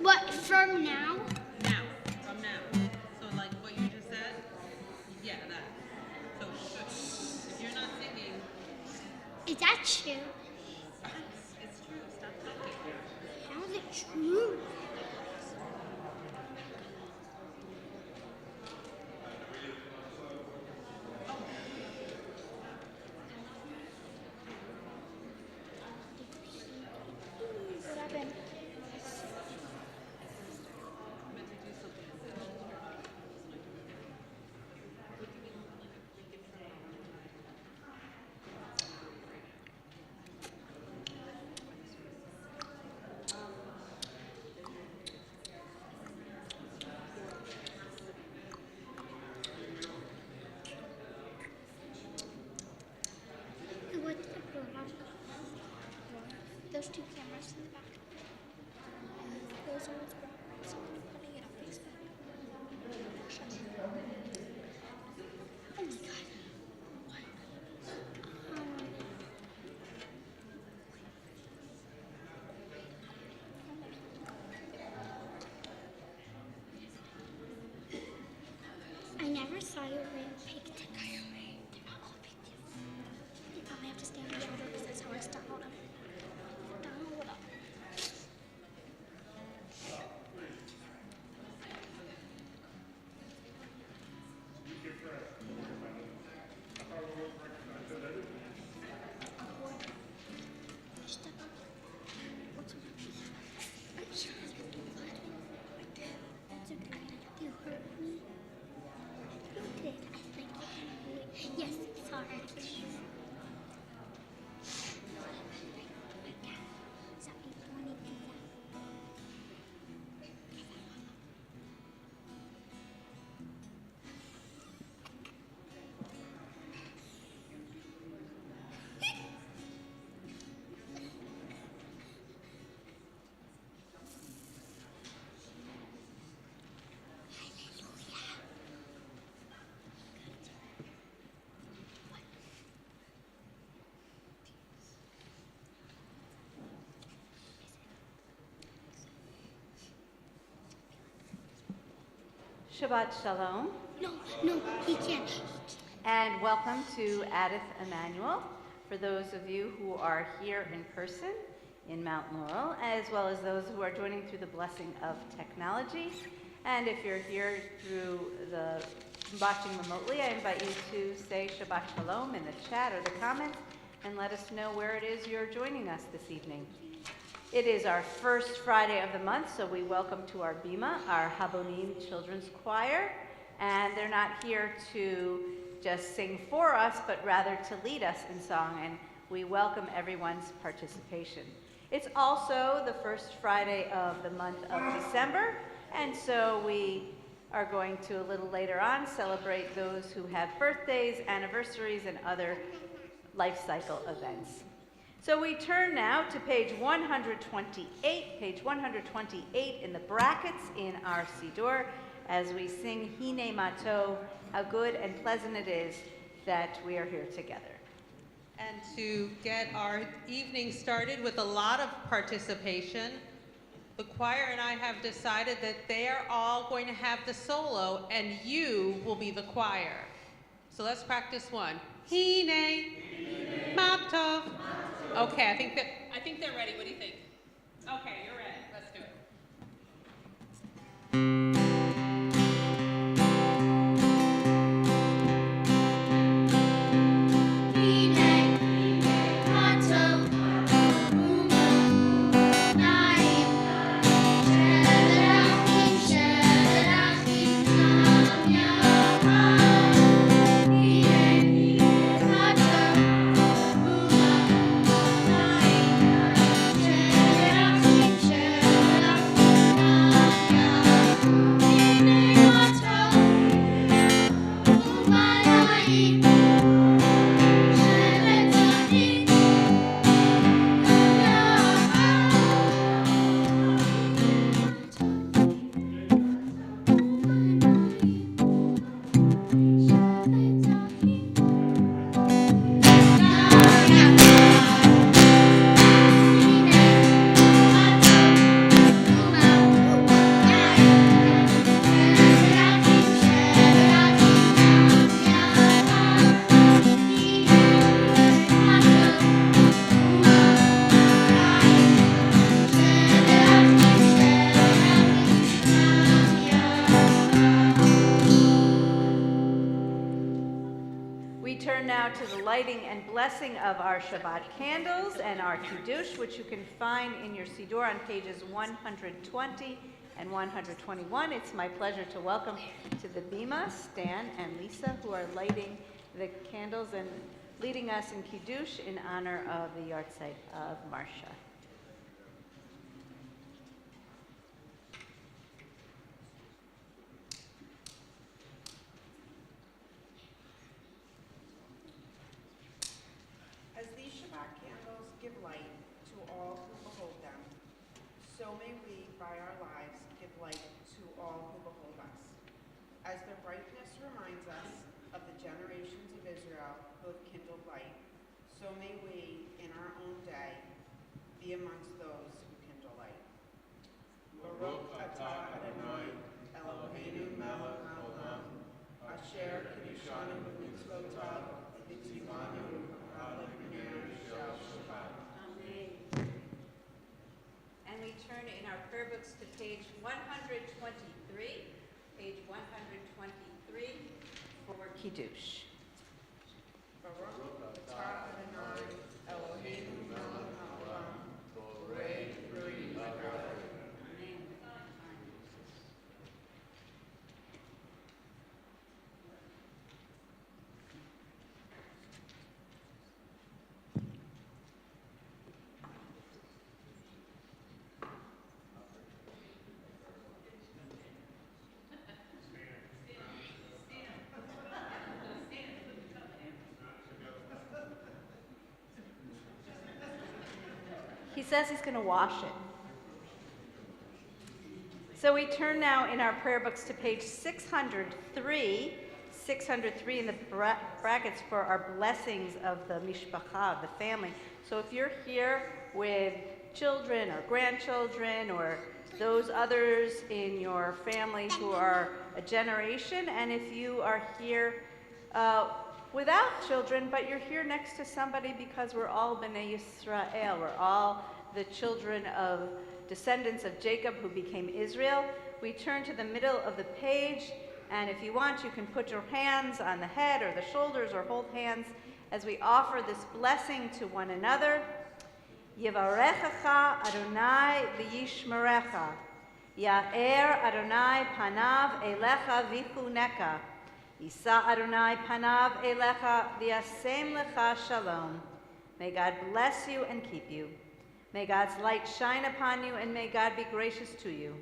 What, from now? Now, from now. So like what you just said? Yeah, that. So shush. If you're not singing, Is that true? it's true. Stop talking. How is it true? What happened? What's the program? Those two cameras in the back. Those are what's broken. So I'm putting it on Facebook. Oh my god. I never saw you wearing pink tickets. You probably have to stand together because that's how I startled him. Hold up. Step up. What's wrong? I'm sure it's really bad. That's okay. You hurt me. You did. I think. Yes, sorry. Shabbat Shalom, No, he can't. and welcome to Addith Emmanuel. For those of you who are here in person in Mount Laurel, as well as those who are joining through the blessing of technology. And if you're here through the watching remotely, I invite you to say Shabbat Shalom in the chat or the comments and let us know where it is you're joining us this evening. It is our first Friday of the month, so we welcome to our Bima, our Habonim Children's Choir. And they're not here to just sing for us, but rather to lead us in song, and we welcome everyone's participation. It's also the first Friday of the month of December, and so we are going to, a little later on, celebrate those who have birthdays, anniversaries, and other life cycle events. So we turn now to page 128 in the brackets in our Siddur, as we sing Hine Mato, how good and pleasant it is that we are here together. And to get our evening started with a lot of participation, the choir and I have decided that they are all going to have the solo and you will be the choir. So let's practice one. Hine Mato. Okay, I think they're ready. What do you think? Okay, you're ready. Let's do it. Thank you. lighting and blessing of our Shabbat candles and our Kiddush, which you can find in your Siddur on pages 120 and 121. It's my pleasure to welcome to the Bima Stan and Lisa, who are lighting the candles and leading us in Kiddush in honor of the yahrzeit of Marsha. As these Shabbat candles give light to all who behold them, so may we, by our lives, give light to all who behold us. As their brightness reminds us of the generations of Israel who have kindled light, so may we, in our own day, be amongst those who kindle light. Baruch atah Adonai, Eloheinu melech haolam, asher kiddushanu b'mitzvotav, v'tzivanu And we turn in our prayer books to page 123, page 123 for Kiddush. Baruch atah Adonai, Eloheinu melech haolam, borei b'ri l'olam. He says he's going to wash it. So we turn now in our prayer books to page 603 in the brackets for our blessings of the mishpacha, the family. So if you're here with children or grandchildren or those others in your family who are a generation, and if you are here without children, but you're here next to somebody because we're all B'nai Yisrael. We're all the children of descendants of Jacob who became Israel. We turn to the middle of the page, and if you want, you can put your hands on the head or the shoulders or hold hands as we offer this blessing to one another. Yivarechecha Adonai v'yishmerecha. Ya'er Adonai panav elecha v'chuneka. Yisa Adonai panav elecha v'yasem lecha shalom. May God bless you and keep you. May God's light shine upon you, and may God be gracious to you.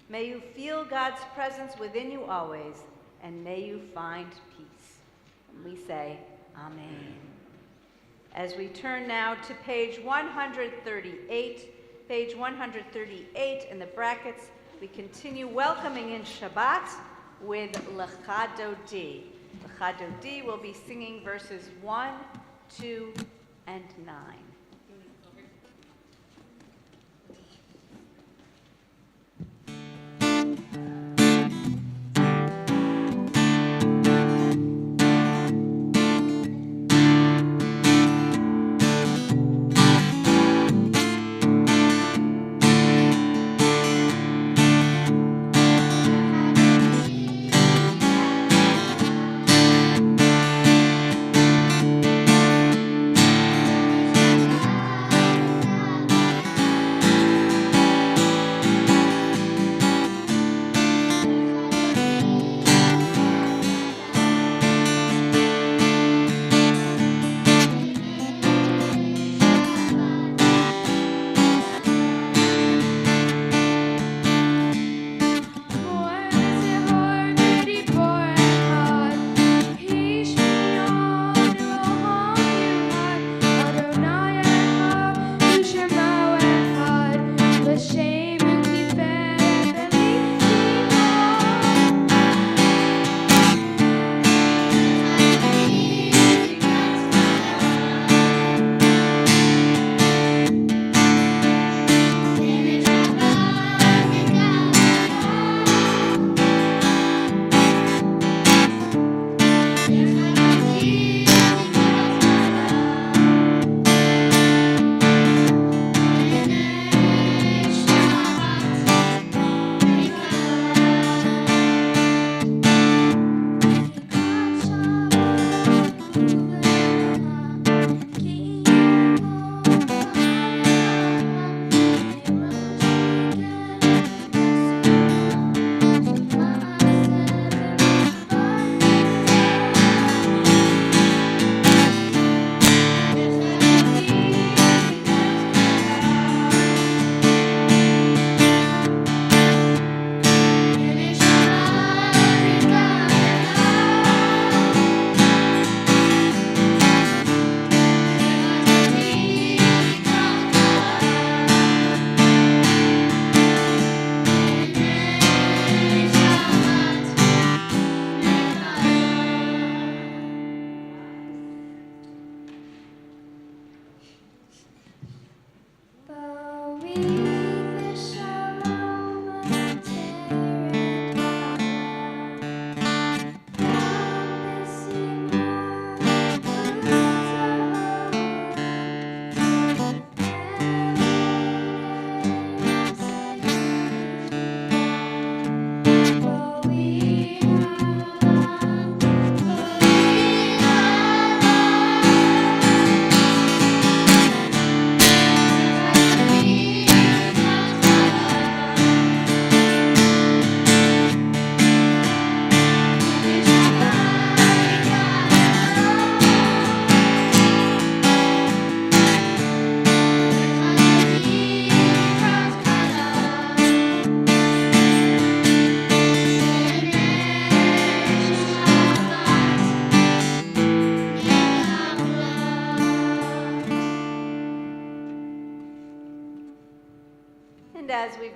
May you feel God's presence within you always, and may you find peace. And we say, Amen. As we turn now to page 138 in the brackets, we continue welcoming in Shabbat with Lecha Dodi. Lecha Dodi will be singing verses 1, 2, and 9.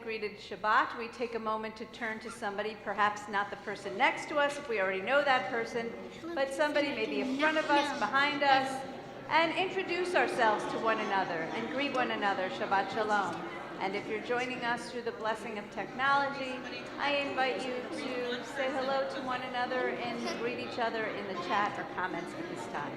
greeted Shabbat, we take a moment to turn to somebody, perhaps not the person next to us if we already know that person, but somebody maybe in front of us, behind us, and introduce ourselves to one another and greet one another. Shabbat Shalom. And if you're joining us through the blessing of technology, I invite you to say hello to one another and greet each other in the chat or comments at this time.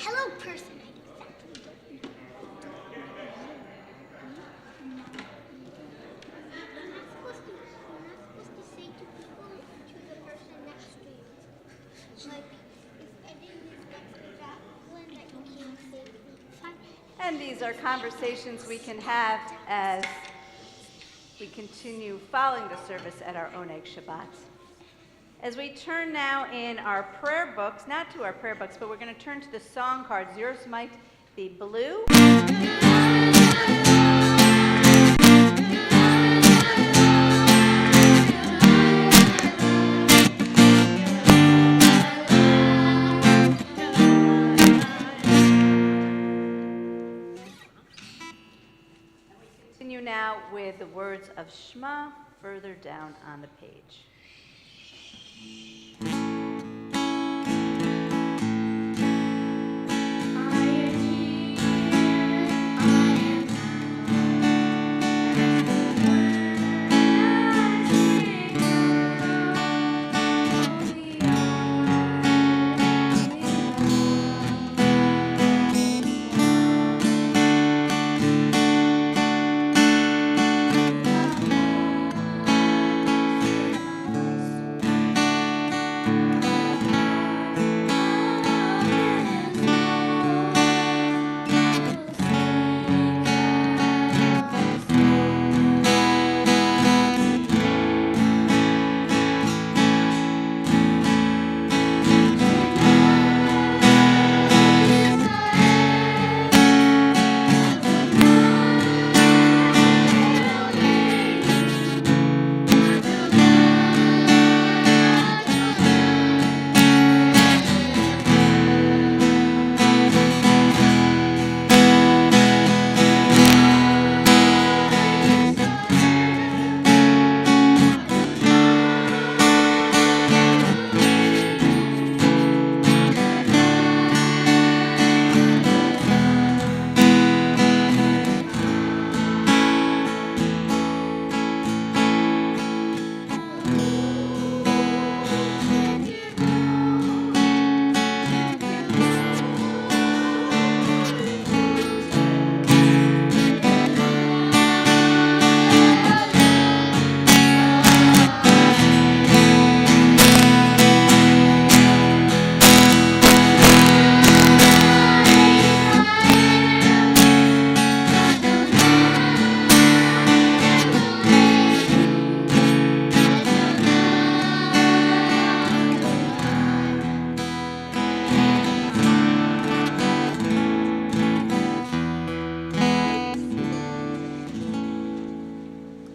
Hello, person. We're not supposed to say to people, to the person next to you. Like, if anything gets to that one that you can't say, fine. And these are conversations we can have as we continue following the service at our Oneg Shabbat. As we turn now in our prayer books, not to our prayer books, but we're going to turn to the song cards. Yours might be blue. Continue now with the words of Shema further down on the page.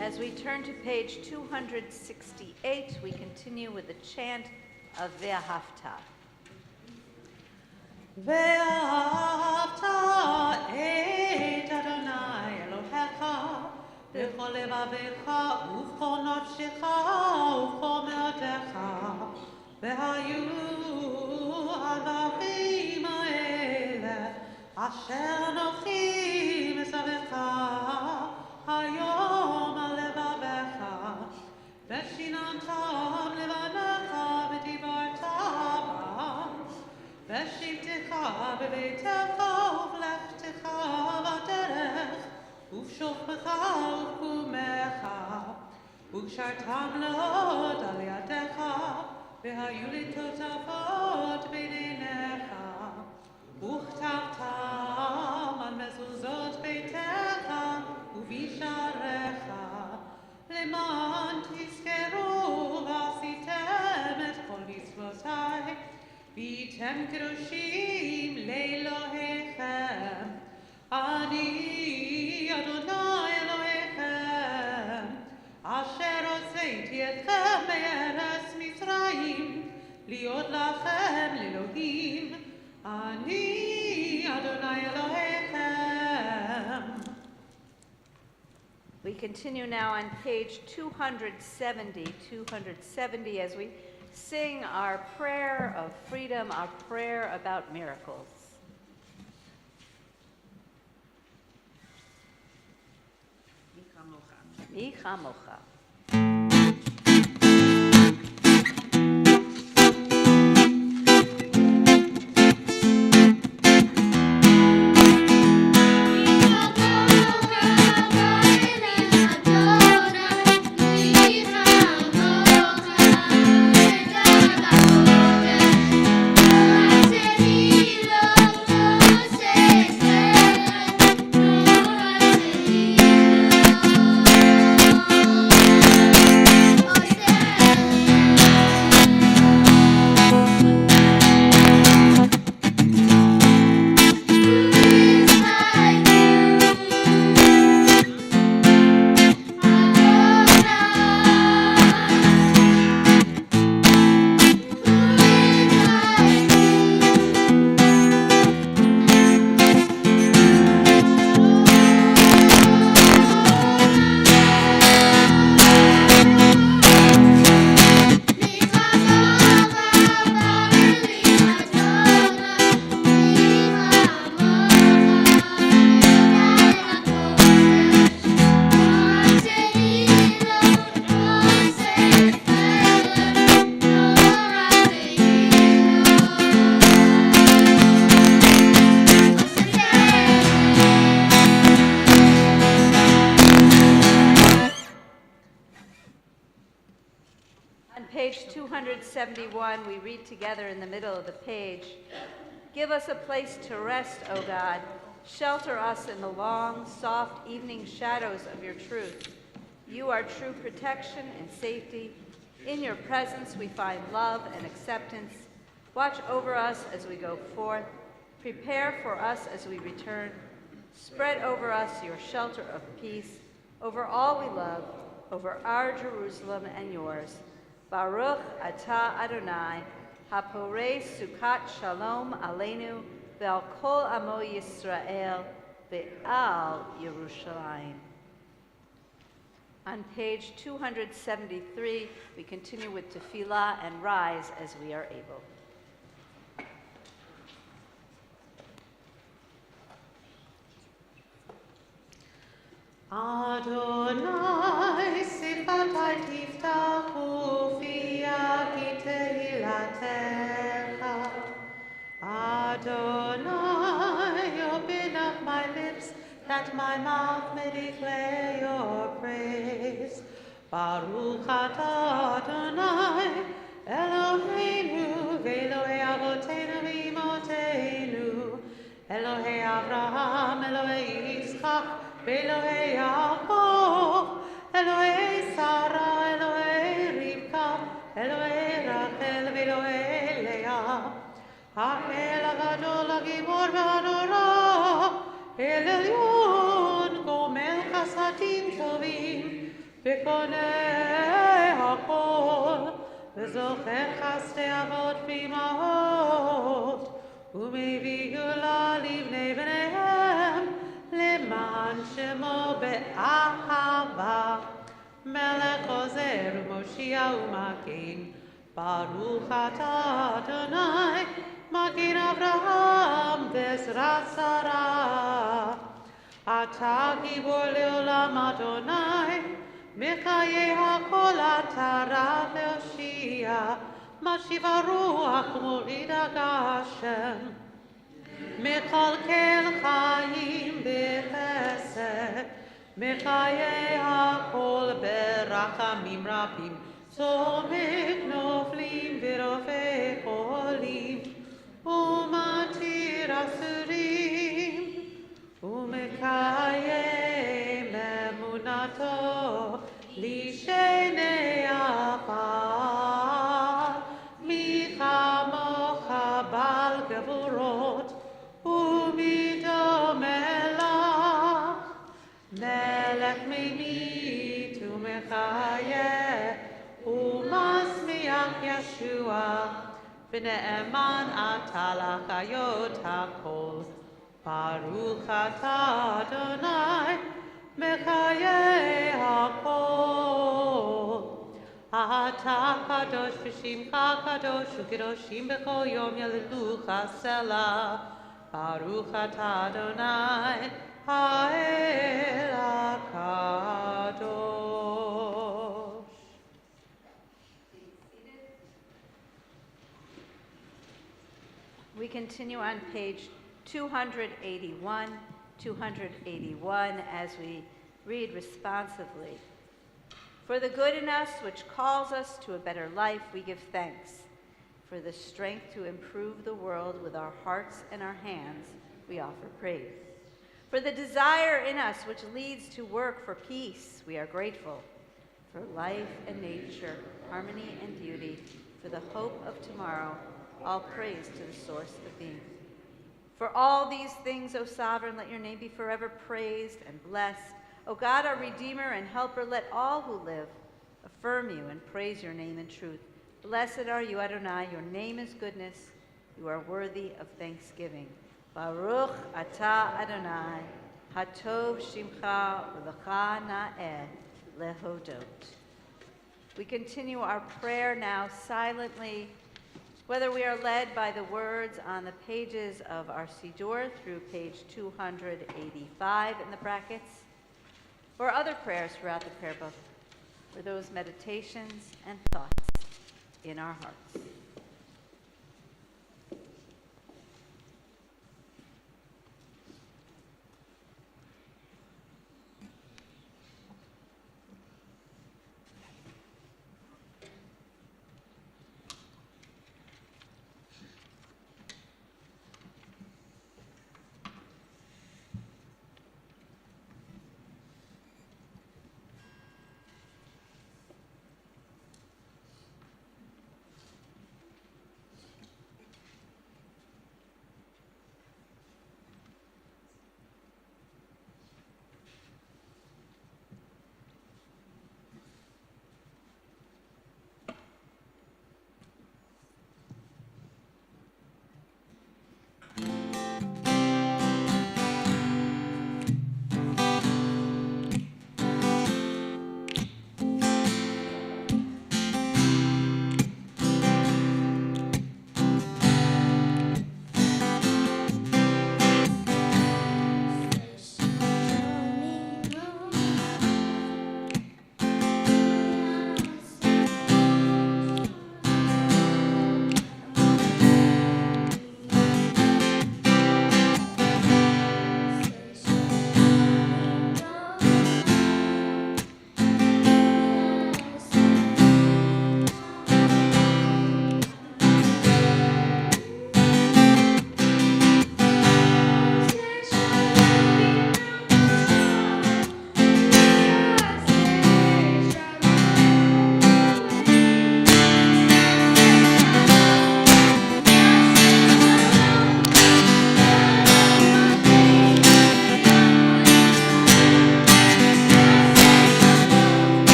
As we turn to page 268, we continue with the chant of Ve'ahavta. ואהבת את אדוני אלוהיך בכל לבביך ובכל נפשך ובכל מאודך והיו הדברים האלה אשר אנוכי מצווך היום על לבביך ושיננתם לבניך ודיברת בם ושבתך בביתך ובלכתך בדרך ובשוכבך ובקומך וקשרתם לעוד על ידיך והיו לי תותפות בין עיניך וכתבתם על מזוזות ביתך ובשעריך למען תזכרו ועשיתם Shem Kedoshim Le'Elohechem Ani Adonai Elohechem Asher Hosseiti Etchem Me'eretz Mitzrayim Liot Lachem Le'Elohim Ani Adonai Elohechem. We continue now on page 270 as we sing our prayer of freedom, our prayer about miracles. Mi chamocha. Page 271, we read together in the middle of the page. Give us a place to rest, O God. Shelter us in the long, soft evening shadows of your truth. You are true protection and safety. In your presence we find love and acceptance. Watch over us as we go forth. Prepare for us as we return. Spread over us your shelter of peace, over all we love, over our Jerusalem and yours. Baruch atah Adonai, haporei sukat shalom aleinu, ve'al kol amo Yisrael, ve'al Yerushalayim. On page 273, we continue with tefillah and rise as we are able. Adonai sifatai tiftachu fiaki tehilatecha. Adonai, open up my lips that my mouth may declare your praise. Baruch atah Adonai, Eloheinu, ve'Elohei avoteinu v'imotenu, Elohei Avraham, Elohei Yitzchak, Elohei Yaakov, Elohei Sarah, Elohei Rivka, Elohei Rachel, Elohei Leah, Ha'el Agadol Hagibor V'Hanora, El Elyon, Gomel Chasadim Tovim, V'Konei Hakol, V'Zocher Chasdei Avot V'Imahot, U'Mevii Gula Livnei B'neihem, Leman Shemo Be'ahava, Melech Ozer Moshia U'Makin, Baruch atah Adonai, Makin Avraham Bezrat Sarah. Atah Gibor Leolam Adonai, Mechayei HaKol atah Rav Leoshia, Mashiva Ruach Morida Gashem. Mechalkel Chaim Bechesed, Mechayei HaKol Berachamim Rabim, Tzomech Noflim V'Rofei Cholim, Umatir Asurim, Umekayem Emunato, Lishenei Afar, Mi Chamocha Ba Yeshua, v'ne'eman ata l'chayot hakol. Baruch atah Adonai, mechayeh hakol. Ata kadosh v'shimcha kadosh u'kedoshim b'chol yom yalilucha selah. Baruch atah Adonai, ha'el hakadosh. We continue on page 281 as we read responsively. For the good in us which calls us to a better life, we give thanks. For the strength to improve the world with our hearts and our hands, we offer praise. For the desire in us which leads to work for peace, we are grateful. For life and nature, harmony and beauty, for the hope of tomorrow, all praise to the source of being. For all these things, O Sovereign, let your name be forever praised and blessed. O God, our Redeemer and Helper, let all who live affirm you and praise your name in truth. Blessed are you, Adonai. Your name is goodness. You are worthy of thanksgiving. Baruch atah Adonai, hatov shimcha v'lecha na'eh lehodot. We continue our prayer now silently, whether we are led by the words on the pages of our Siddur through page 285 in the brackets, or other prayers throughout the prayer book, or those meditations and thoughts in our hearts.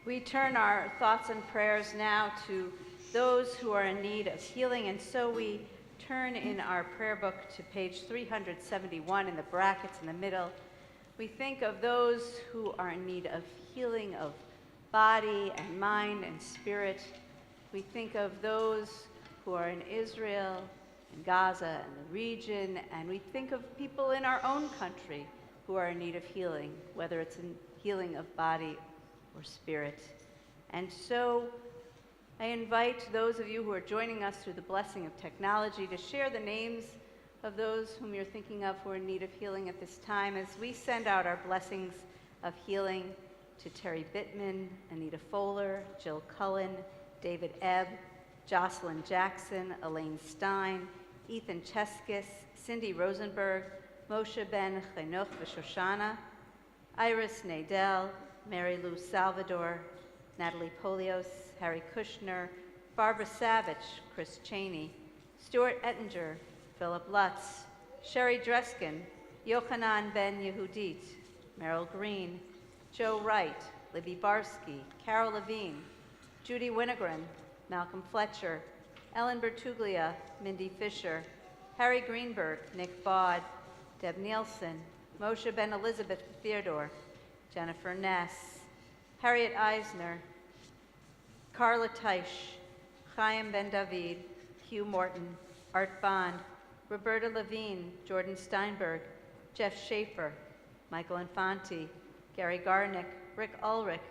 We turn our thoughts and prayers now to those who are in need of healing, and so we turn in our prayer book to page 371 in the brackets in the middle. We think of those who are in need of healing of body and mind and spirit. We think of those who are in Israel, in Gaza, and the region, and we think of people in our own country who are in need of healing, whether it's in healing of body or spirit. And so I invite those of you who are joining us through the blessing of technology to share the names of those whom you're thinking of who are in need of healing at this time as we send out our blessings of healing to Terry Bittman, Anita Fowler, Jill Cullen, David Ebb, Jocelyn Jackson, Elaine Stein, Ethan Cheskis, Cindy Rosenberg, Moshe Ben Chenoch V'Shoshana, Iris Nadell, Mary Lou Salvador, Natalie Polios, Harry Kushner, Barbara Savage, Chris Cheney, Stuart Ettinger, Philip Lutz, Sherry Dreskin, Yochanan Ben Yehudit, Merrill Green, Joe Wright, Libby Barsky, Carol Levine, Judy Winogren, Malcolm Fletcher, Ellen Bertuglia, Mindy Fisher, Harry Greenberg, Nick Baud, Deb Nielsen, Moshe Ben Elizabeth Theodore, Jennifer Ness, Harriet Eisner, Carla Teisch, Chaim Ben David, Hugh Morton, Art Bond, Roberta Levine, Jordan Steinberg, Jeff Schaefer, Michael Infanti, Gary Garnick, Rick Ulrich,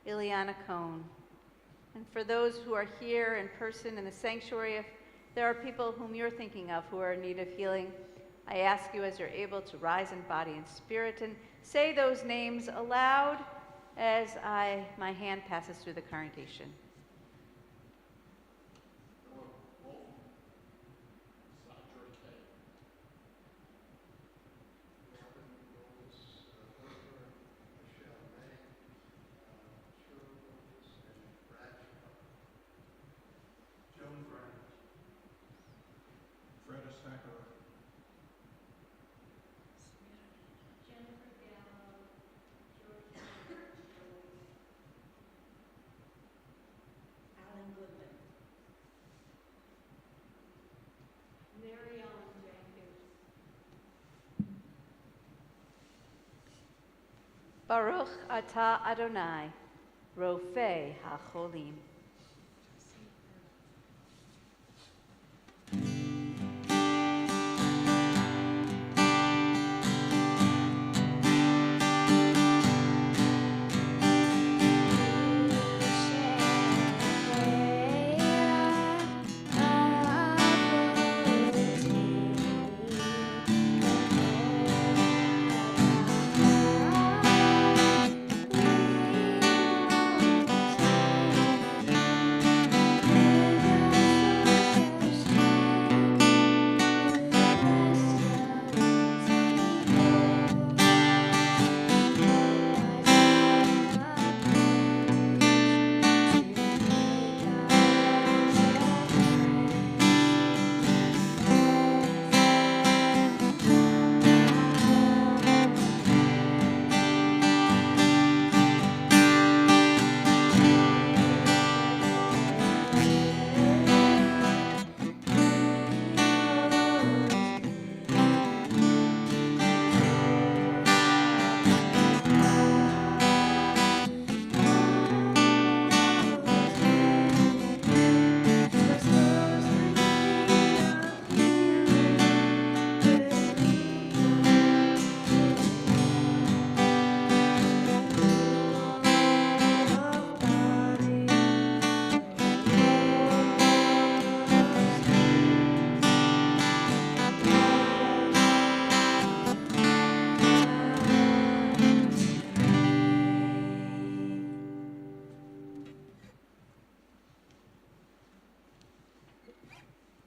Ileana Cohn. And for those who are here in person in the sanctuary, if there are people whom you're thinking of who are in need of healing, I ask you as you're able to rise in body and spirit and say those names aloud as my hand passes through the congregation. Baruch atah Adonai, Rofei HaCholim.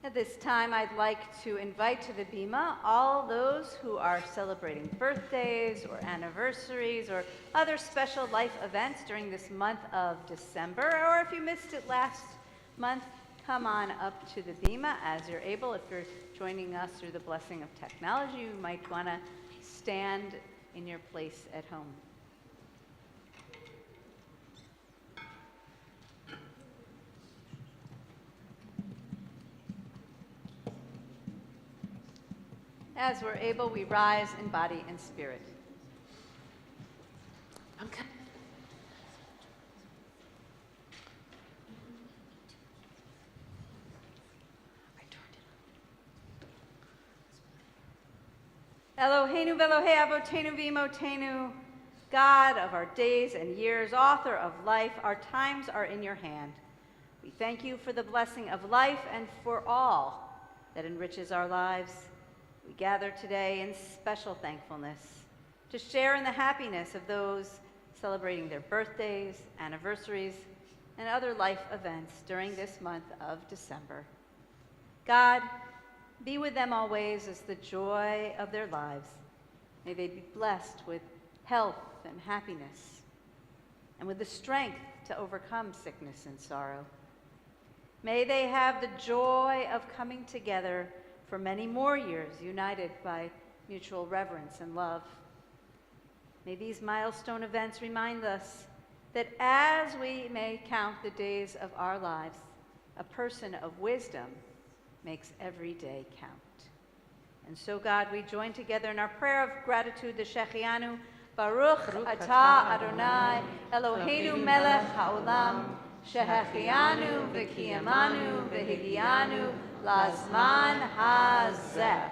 At this time, I'd like to invite to the Bima all those who are celebrating birthdays or anniversaries or other special life events during this month of December, or if you missed it last month, come on up to the Bima as you're able. If you're joining us through the blessing of technology, you might want to stand in your place at home. As we're able, we rise in body and spirit. I'm coming. Eloheinu velohei avotenu v'imotenu, God of our days and years, author of life, our times are in your hand. We thank you for the blessing of life and for all that enriches our lives. We gather today in special thankfulness to share in the happiness of those celebrating their birthdays, anniversaries, and other life events during this month of December. God, be with them always as the joy of their lives. May they be blessed with health and happiness, and with the strength to overcome sickness and sorrow. May they have the joy of coming together for many more years, united by mutual reverence and love. May these milestone events remind us that as we may count the days of our lives, a person of wisdom makes every day count. And so, God, we join together in our prayer of gratitude, the Shechianu, Baruch atah Adonai, Eloheinu melech haolam, shehechianu v'kiyamanu v'higianu lazman hazeh.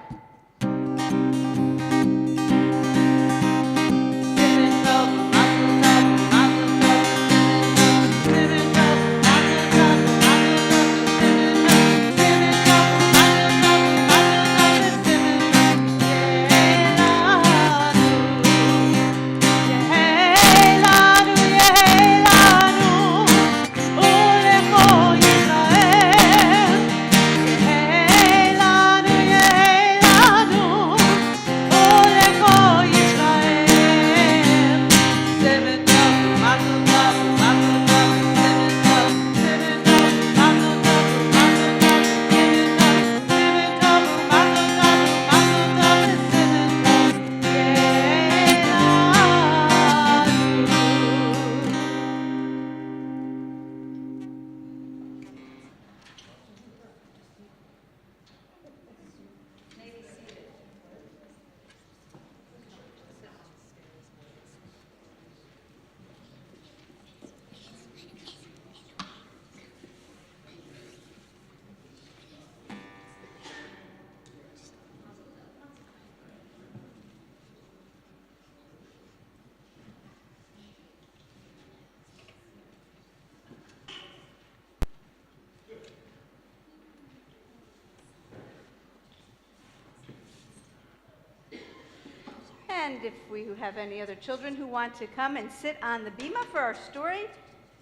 And if we have any other children who want to come and sit on the bima for our story,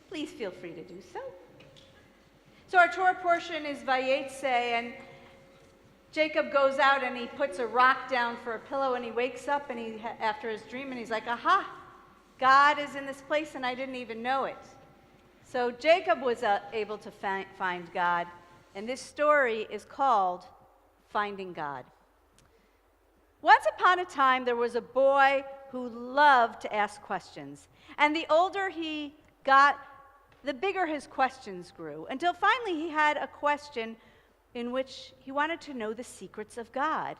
please feel free to do so. So our Torah portion is Vayetze, and Jacob goes out and he puts a rock down for a pillow, and he wakes up and after his dream, and he's like, aha, God is in this place and I didn't even know it. So Jacob was able to find God, and this story is called Finding God. Once upon a time, there was a boy who loved to ask questions. And the older he got, the bigger his questions grew, until finally he had a question in which he wanted to know the secrets of God.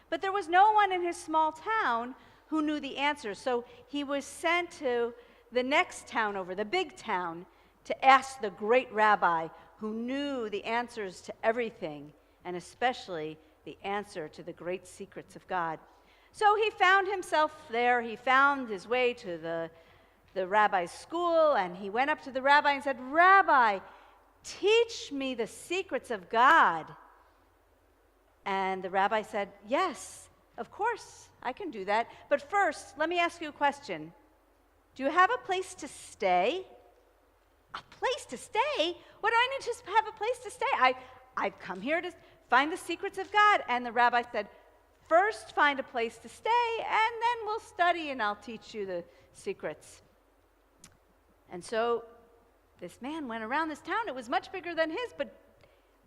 But there was no one in his small town who knew the answers. So he was sent to the next town over, the big town, to ask the great rabbi who knew the answers to everything, and especially the answer to the great secrets of God. So he found himself there. He found his way to the rabbi's school, and he went up to the rabbi and said, Rabbi, teach me the secrets of God. And the rabbi said, yes, of course, I can do that. But first, let me ask you a question. Do you have a place to stay? A place to stay? What do I need to have a place to stay? I've come here to find the secrets of God. And the rabbi said, first find a place to stay, and then we'll study and I'll teach you the secrets. And so this man went around this town. It was much bigger than his, but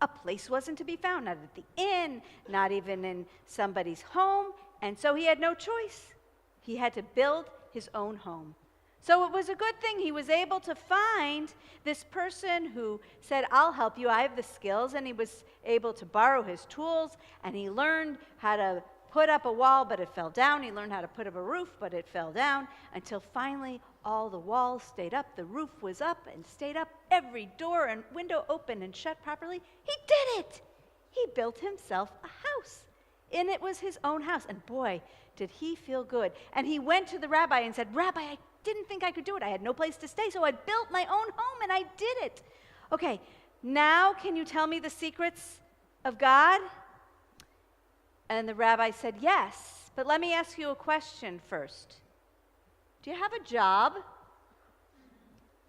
a place wasn't to be found, not at the inn, not even in somebody's home. And so he had no choice. He had to build his own home. So it was a good thing he was able to find this person who said, I'll help you, I have the skills, and he was able to borrow his tools, and he learned how to put up a wall, but it fell down. He learned how to put up a roof, but it fell down, until finally all the walls stayed up, the roof was up and stayed up, every door and window open and shut properly. He did it! He built himself a house. And it was his own house. And boy, did he feel good. And he went to the rabbi and said, Rabbi, I didn't think I could do it. I had no place to stay, so I built my own home and I did it. Okay, now can you tell me the secrets of God? And the rabbi said, yes, but let me ask you a question first. Do you have a job?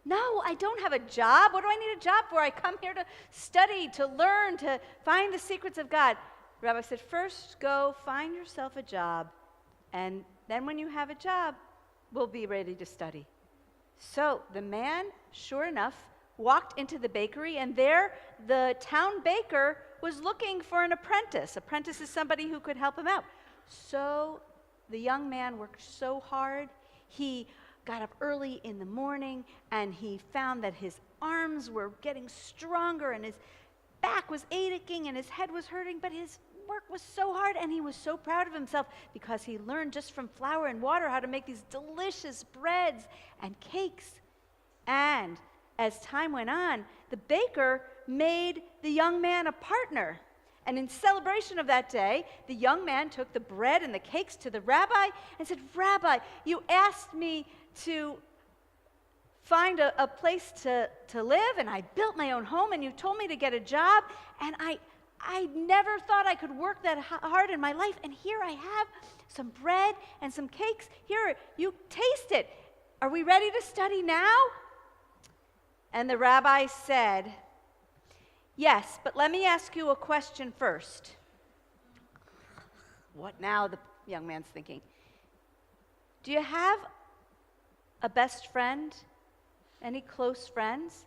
No, I don't have a job. What do I need a job for? I come here to study, to learn, to find the secrets of God. The rabbi said, first go find yourself a job, and then when you have a job, we'll be ready to study. So the man, sure enough, walked into the bakery, and there the town baker was looking for an apprentice. Apprentice is somebody who could help him out. So the young man worked so hard. He got up early in the morning, and he found that his arms were getting stronger, and his back was aching, and his head was hurting, but his work was so hard, and he was so proud of himself because he learned just from flour and water how to make these delicious breads and cakes. And as time went on, the baker made the young man a partner. And in celebration of that day, the young man took the bread and the cakes to the rabbi and said, Rabbi, you asked me to find a place to live, and I built my own home, and you told me to get a job, and I never thought I could work that hard in my life, and here I have some bread and some cakes. Here, you taste it. Are we ready to study now? And the rabbi said, yes, but let me ask you a question first. What now? The young man's thinking. Do you have a best friend? Any close friends?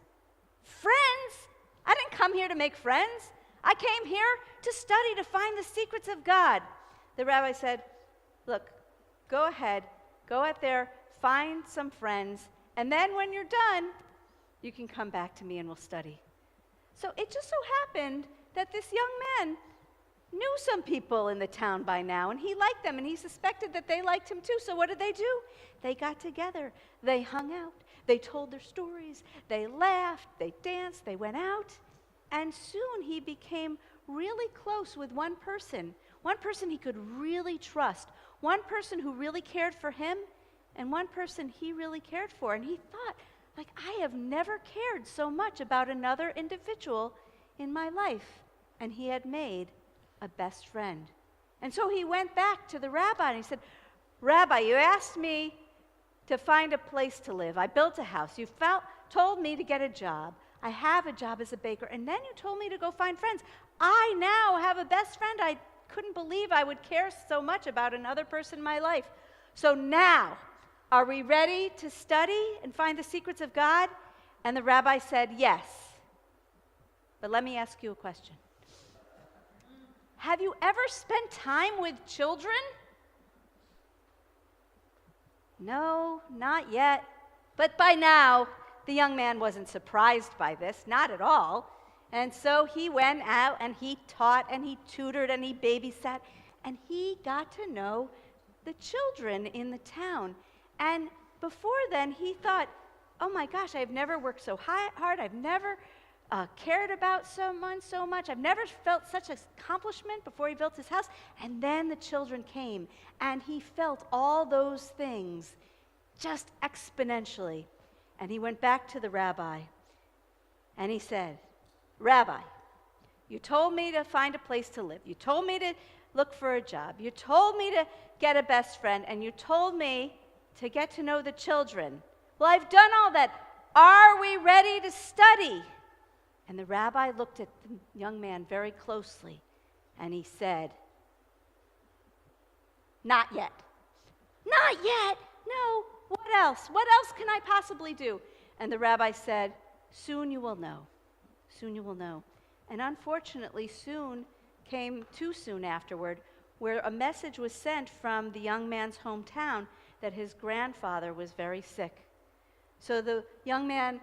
Friends? I didn't come here to make friends. I came here to study, to find the secrets of God. The rabbi said, look, go ahead, go out there, find some friends, and then when you're done, you can come back to me and we'll study. So it just so happened that this young man knew some people in the town by now, and he liked them, and he suspected that they liked him too. So what did they do? They got together. They hung out. They told their stories. They laughed. They danced. They went out. And soon he became really close with one person he could really trust, one person who really cared for him, and one person he really cared for. And he thought, like, I have never cared so much about another individual in my life. And he had made a best friend. And so he went back to the rabbi and he said, Rabbi, you asked me to find a place to live. I built a house. You told me to get a job. I have a job as a baker. And then you told me to go find friends. I now have a best friend. I couldn't believe I would care so much about another person in my life. So now, are we ready to study and find the secrets of God? And the rabbi said, yes. But let me ask you a question. Have you ever spent time with children? No, not yet. But by now, the young man wasn't surprised by this, not at all. And so he went out and he taught and he tutored and he babysat, and he got to know the children in the town. And before then, he thought, oh my gosh, I've never worked so hard. I've never cared about someone so much. I've never felt such accomplishment before he built his house. And then the children came, and he felt all those things just exponentially. And he went back to the rabbi, and he said, Rabbi, you told me to find a place to live. You told me to look for a job. You told me to get a best friend, and you told me to get to know the children. Well, I've done all that. Are we ready to study? And the rabbi looked at the young man very closely, and he said, not yet. Not yet? No. What else? What else can I possibly do? And the rabbi said, soon you will know. Soon you will know. And unfortunately, soon came too soon afterward, where a message was sent from the young man's hometown that his grandfather was very sick. So the young man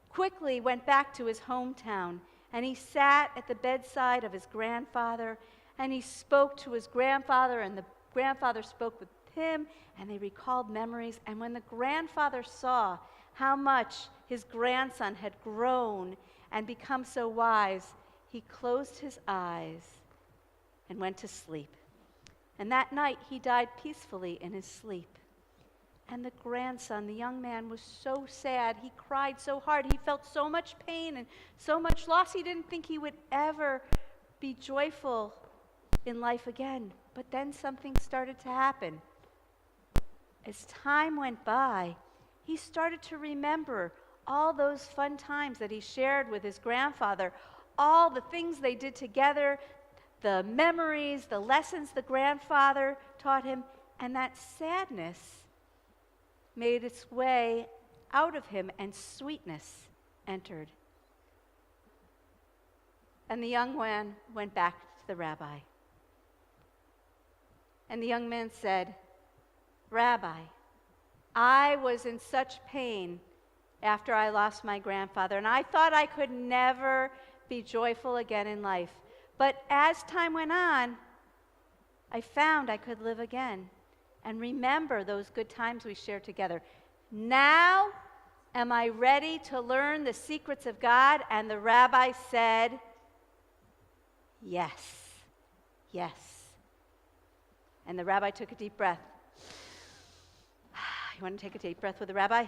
quickly went back to his hometown, and he sat at the bedside of his grandfather, and he spoke to his grandfather, and the grandfather spoke with him, and they recalled memories. And when the grandfather saw how much his grandson had grown and become so wise, he closed his eyes, and went to sleep. And that night he died peacefully in his sleep. And the grandson, the young man, was so sad. He cried so hard. He felt so much pain and so much loss. He didn't think he would ever be joyful in life again. But then something started to happen. As time went by, he started to remember all those fun times that he shared with his grandfather, all the things they did together, the memories, the lessons the grandfather taught him, and that sadness made its way out of him, and sweetness entered. And the young man went back to the rabbi. And the young man said, "Rabbi, I was in such pain after I lost my grandfather, and I thought I could never be joyful again in life. But as time went on, I found I could live again and remember those good times we shared together. Now, am I ready to learn the secrets of God?" And the rabbi said, "Yes, yes." And the rabbi took a deep breath. You want to take a deep breath with the rabbi?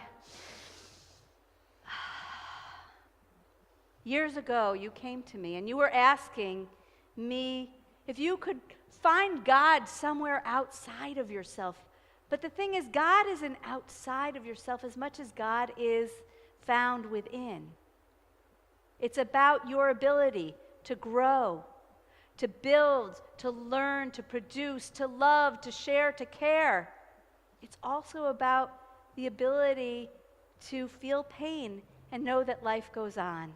Years ago, you came to me and you were asking me if you could find God somewhere outside of yourself. But the thing is, God isn't outside of yourself as much as God is found within. It's about your ability to grow, to build, to learn, to produce, to love, to share, to care. It's also about the ability to feel pain and know that life goes on.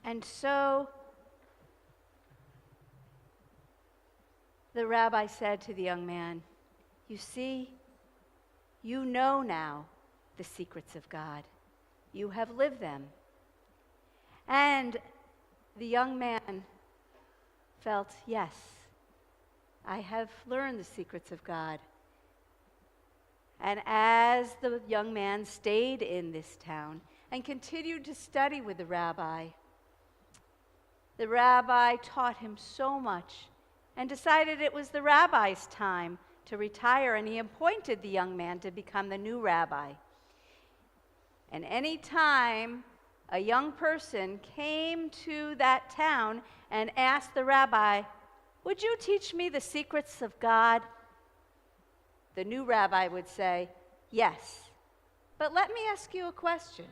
And so the rabbi said to the young man, "You see, you know now the secrets of God. You have lived them." And the young man felt, "Yes, I have learned the secrets of God." And as the young man stayed in this town and continued to study with the rabbi taught him so much and decided it was the rabbi's time to retire, and he appointed the young man to become the new rabbi. And any time a young person came to that town and asked the rabbi, "Would you teach me the secrets of God?" the new rabbi would say, "Yes, but let me ask you a question.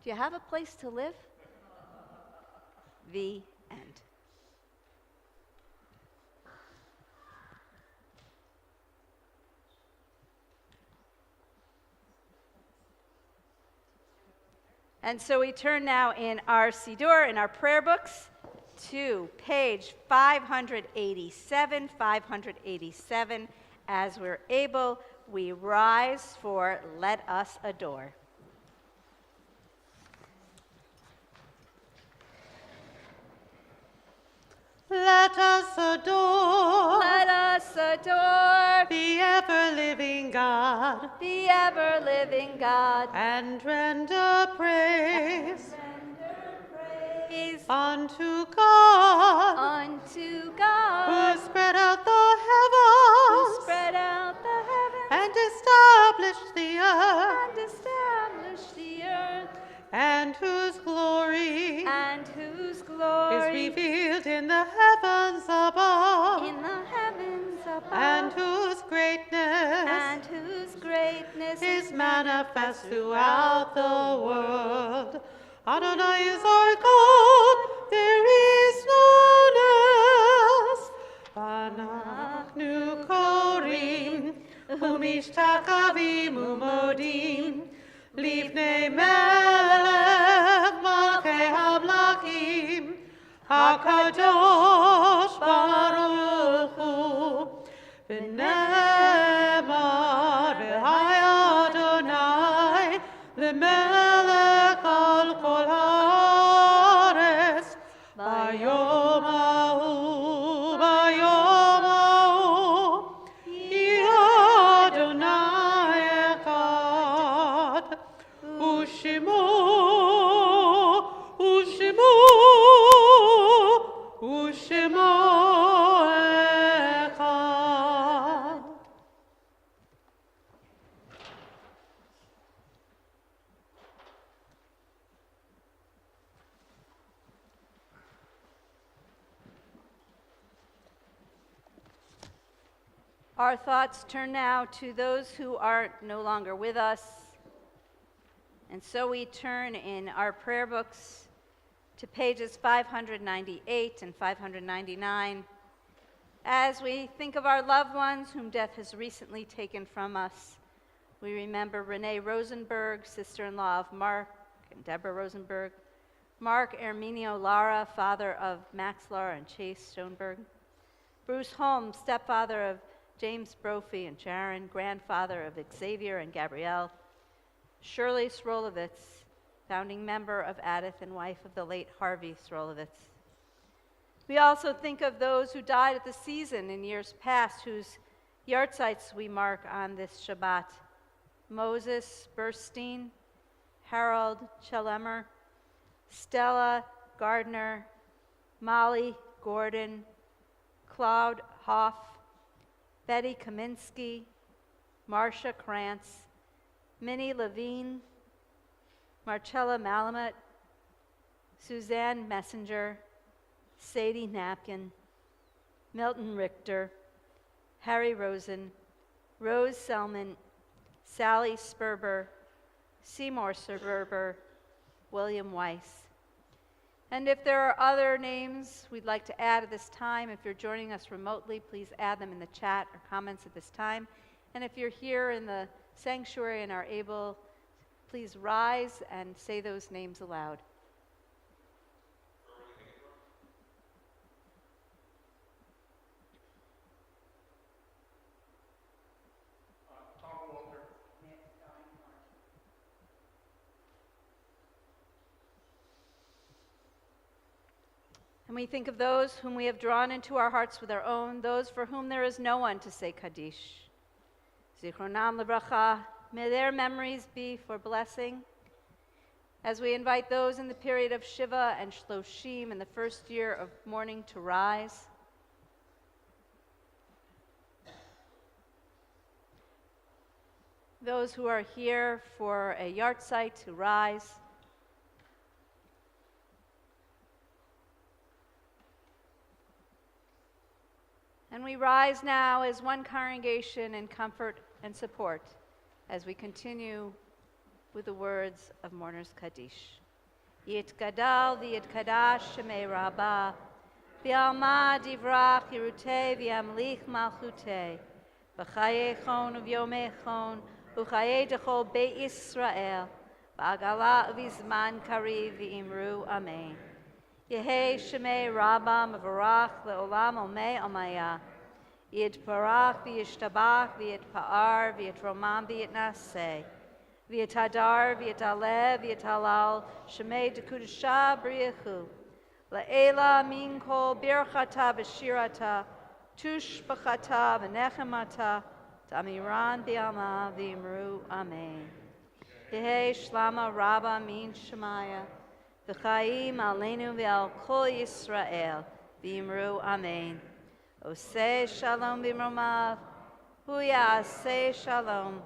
Do you have a place to live?" The end. And so we turn now in our Siddur, in our prayer books, to page 587, 587. As we're able, we rise for Let Us Adore. Let us adore. Let us adore The ever-living God. the ever-living God. And render praise. Unto God. Unto God. Who spread out the heavens. Who spread out the heavens. And established the earth. And established the earth. And whose glory. And whose glory. Is revealed in the heavens above. In the heavens above. And whose greatness. And whose greatness Is manifest throughout the world. Adonai is our God, there is none else. Anachnu korim, umishtachavim umodim, livnei melech malchei hamlachim, hakadosh baruch hu, v'nemar v'hai Adonai, l'melech al kol haaretz, bayom hahu, hi Adonai echad, u'shemo, u'shemo, Our thoughts turn now to those who are no longer with us. And so we turn in our prayer books to pages 598 and 599 as we think of our loved ones whom death has recently taken from us. We remember Renee Rosenberg, sister-in-law of Mark and Deborah Rosenberg, Mark Erminio Lara, father of Max Lara and Chase Schoenberg, Bruce Holmes, stepfather of James Brophy and Sharon, grandfather of Xavier and Gabrielle, Shirley Srolovitz, founding member of ADITH and wife of the late Harvey Srolovitz. We also think of those who died at the season in years past, whose yahrzeits we mark on this Shabbat. Moses Burstein, Harold Chelemer, Stella Gardner, Molly Gordon, Claude Hoff, Betty Kaminsky, Marcia Krantz, Minnie Levine, Marcella Malamet, Suzanne Messenger, Sadie Napkin, Milton Richter, Harry Rosen, Rose Selman, Sally Sperber, Seymour Sperber, William Weiss. And if there are other names we'd like to add at this time, if you're joining us remotely, please add them in the chat or comments at this time. And if you're here in the sanctuary and are able, please rise and say those names aloud. And we think of those whom we have drawn into our hearts with our own, those for whom there is no one to say Kaddish. Zichronam Livracha, may their memories be for blessing. As we invite those in the period of Shiva and Shloshim in the first year of mourning to rise. Those who are here for a yahrzeit to rise. And we rise now as one congregation in comfort and support as we continue with the words of Mourner's Kaddish. Yitgadal v'yitkadash shemei rabbah, v'alma divrach yirutei v'yamlich malchutei, v'chayechon u'vyomechon, u'chayei dechol beit Yisrael, v'agala u'vizman kariv v'imru amen. Yehei shemei rabbah mevarach le'olam omei omaya, yitparach v'yishtabach v'yitpa'ar v'yitromam v'yitnaseh, v'yitadar v'yitaleh v'yitalal shemei dekudusha b'riyachu, le'ela min kol birchata v'shirata, tush b'chata v'nechemata, t'amiran b'yama v'imru amen. Yehei shlama rabbah min shemaya, v'chaim aleinu v'al kol Yisrael, v'imru amen. Oseh shalom b'mromav, hu ya'aseh shalom,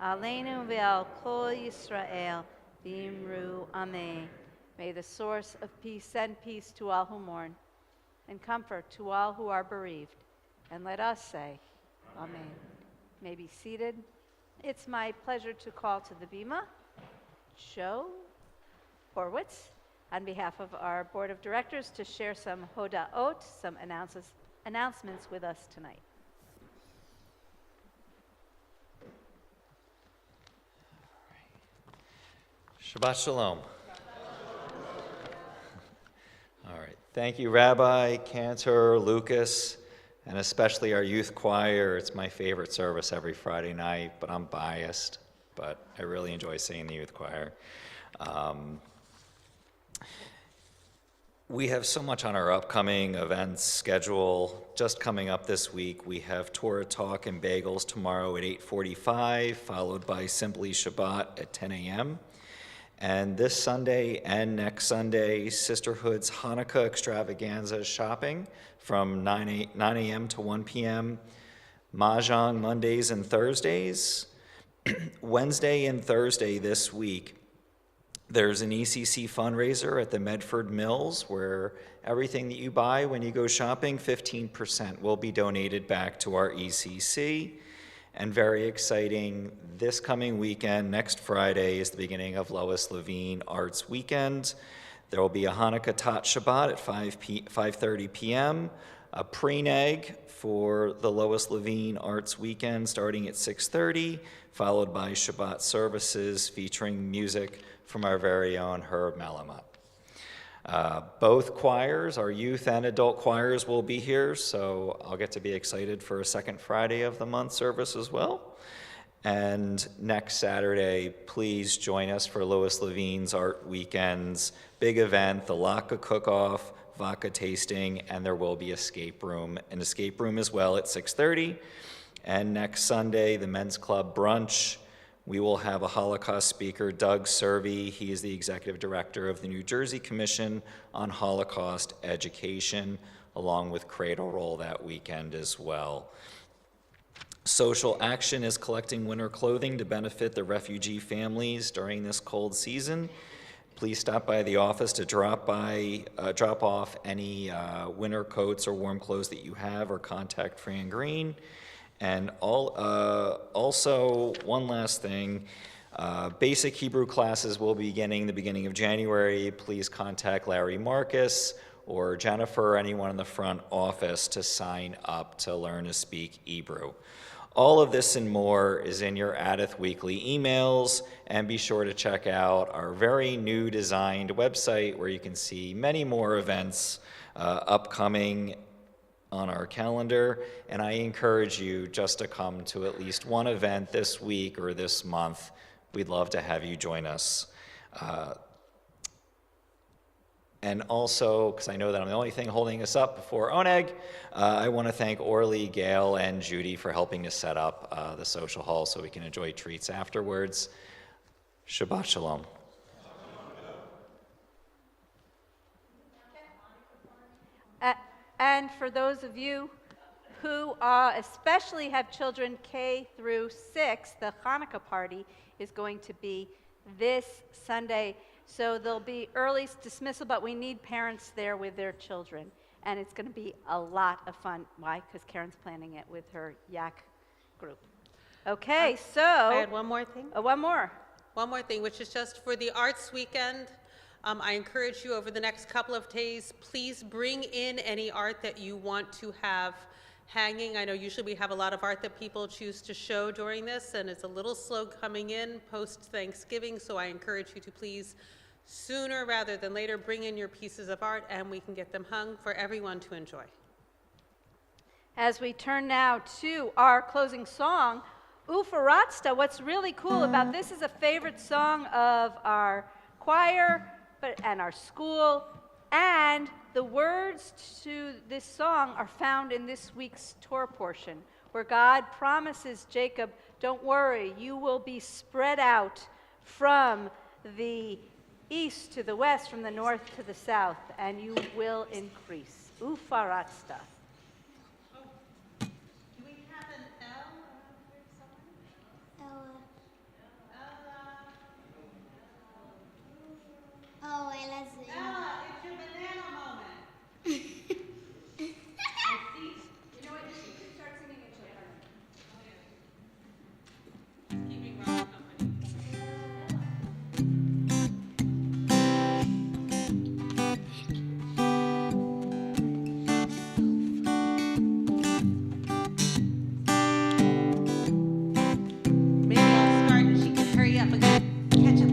aleinu v'al kol Yisrael, v'imru amen. May the source of peace send peace to all who mourn, and comfort to all who are bereaved. And let us say, amen. You may be seated. It's my pleasure to call to the bima Joe Horwitz, on behalf of our board of directors, to share some hodaot, some announcements with us tonight. Shabbat Shalom. All right. Thank you, Rabbi, Cantor, Lucas, and especially our youth choir. It's my favorite service every Friday night, but I'm biased, but I really enjoy singing the youth choir. We have so much on our upcoming events schedule. Just coming up this week, we have Torah Talk and Bagels tomorrow at 8:45, followed by Simply Shabbat at 10 a.m. And this Sunday and next Sunday, Sisterhood's Hanukkah Extravaganza shopping from 9 a.m. to 1 p.m. Mahjong Mondays and Thursdays. Wednesday and Thursday this week, There's an ECC fundraiser at the Medford Mills where everything that you buy when you go shopping, 15% will be donated back to our ECC. And very exciting, this coming weekend, next Friday, is the beginning of Lois Levine Arts Weekend. There will be a Hanukkah Tot Shabbat at 5:30 p.m., a pre-neg for the Lois Levine Arts Weekend starting at 6:30, followed by Shabbat services featuring music from our very own Herb Malamut. Both choirs, our youth and adult choirs, will be here, so I'll get to be excited for a second Friday of the month service as well. And next Saturday, please join us for Lois Levine's Art Weekend's big event, the Laka Cook-Off, vodka tasting, and there will be an escape room as well at 6:30. And next Sunday, the Men's Club Brunch. We will have a Holocaust speaker, Doug Servey. He is the executive director of the New Jersey Commission on Holocaust Education, along with Cradle Roll that weekend as well. Social Action is collecting winter clothing to benefit the refugee families during this cold season. Please stop by the office to drop off any winter coats or warm clothes that you have, or contact Fran Green. And also, one last thing, basic Hebrew classes will be beginning the beginning of January. Please contact Larry Marcus or Jennifer or anyone in the front office to sign up to learn to speak Hebrew. All of this and more is in your Adith Weekly emails, and be sure to check out our very new designed website where you can see many more events upcoming on our calendar, and I encourage you just to come to at least one event this week or this month. We'd love to have you join us. And also, because I know that I'm the only thing holding us up before Oneg, I want to thank Orly, Gail, and Judy for helping to set up the social hall so we can enjoy treats afterwards. Shabbat Shalom. And for those of you who especially have children K through 6, the Hanukkah party is going to be this Sunday. So there'll be early dismissal, but we need parents there with their children. And it's going to be a lot of fun. Why? Because Karen's planning it with her Yak group. Okay, so... I had one more thing. One more. One more thing, which is just for the Arts Weekend. I encourage you over the next couple of days, please bring in any art that you want to have hanging. I know usually we have a lot of art that people choose to show during this, and it's a little slow coming in post-Thanksgiving, so I encourage you to please, sooner rather than later, bring in your pieces of art, and we can get them hung for everyone to enjoy. As we turn now to our closing song, Ufaratsta, what's really cool about this is a favorite song of our choir and our school, and the words to this song are found in this week's Torah portion, where God promises Jacob, don't worry, you will be spread out from the east to the west, from the north to the south, and you will increase. Ufaratsta. Do we have an L somewhere? Oh, wait, let's see. Ella, it's your banana moment. You know what? You should start singing it to her. Keeping Rob company. Maybe I'll start and she can hurry up and catch up.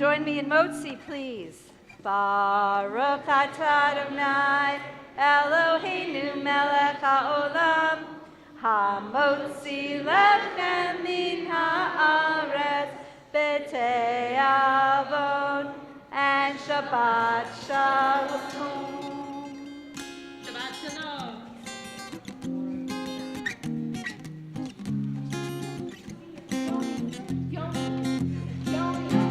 join me in Motzi, please. Baruch atah Adonai, Eloheinu melech haolam, hamotzi lechem min haaretz b'te'avon, and Shabbat shalom.